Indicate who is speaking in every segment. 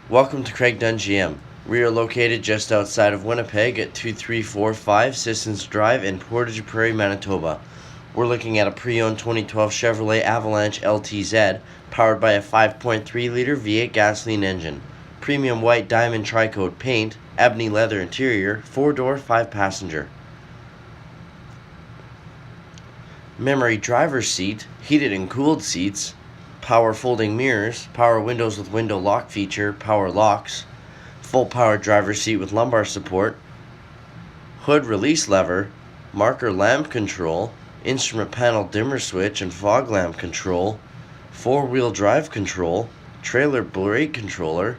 Speaker 1: Welcome to Craig Dunn GM. We are located just outside of Winnipeg at 2345 Sissons Drive in Portage, Prairie, Manitoba. We're looking at a pre-owned 2012 Chevrolet Avalanche LTZ powered by a 5.3-liter V8 gasoline engine. Premium white diamond tri-coat paint, ebony leather interior, 4-door, 5-passenger. Memory driver's seat, heated and cooled seats, power folding mirrors, power windows with window lock feature, power locks, full power driver's seat with lumbar support, hood release lever, marker lamp control, instrument panel dimmer switch and fog lamp control, 4-wheel drive control, trailer brake controller,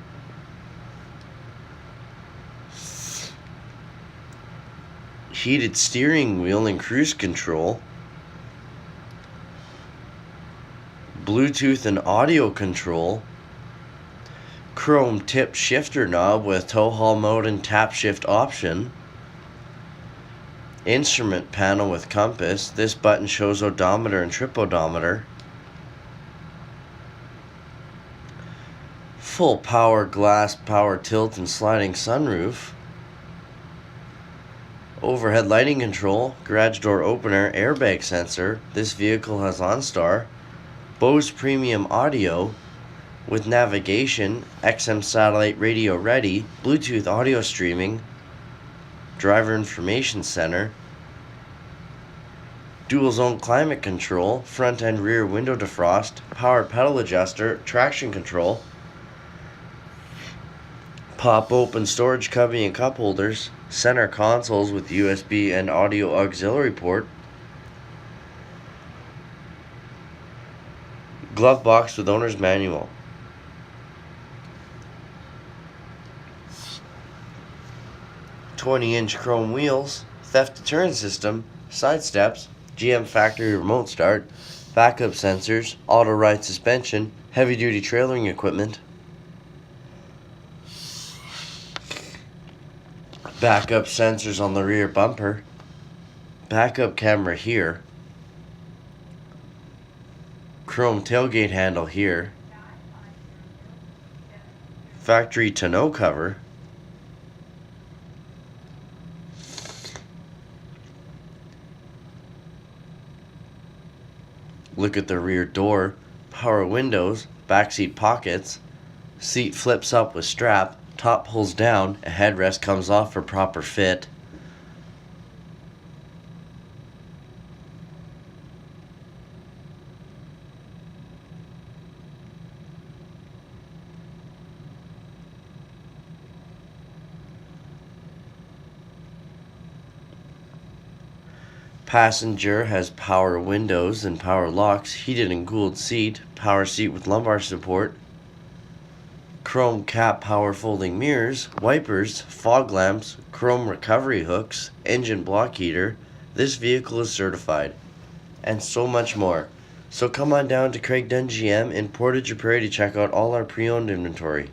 Speaker 1: heated steering wheel and cruise control, Bluetooth and audio control, chrome tip shifter knob with tow haul mode and tap shift option, instrument panel with compass. This button shows odometer and trip odometer, full power glass power tilt and sliding sunroof, overhead lighting control, garage door opener, airbag sensor. This vehicle has OnStar, Bose premium audio with navigation, XM satellite radio ready, Bluetooth audio streaming, driver information center, dual zone climate control, front and rear window defrost, power pedal adjuster, traction control, pop open storage cubby and cup holders, center consoles with USB and audio auxiliary port, glove box with owner's manual. "20-inch chrome wheels, theft deterrent system, side steps, GM factory remote start, backup sensors, auto ride suspension, heavy duty trailering equipment, backup sensors on the rear bumper, backup camera here, chrome tailgate handle here, factory tonneau cover, look at the rear door, power windows, backseat pockets, seat flips up with strap, top pulls down, a headrest comes off for proper fit. Passenger has power windows and power locks, heated and cooled seat, power seat with lumbar support, chrome cap power folding mirrors, wipers, fog lamps, chrome recovery hooks, engine block heater. This vehicle is certified, and so much more. So come on down to Craig Dunn GM in Portage, Prairie to check out all our pre-owned inventory.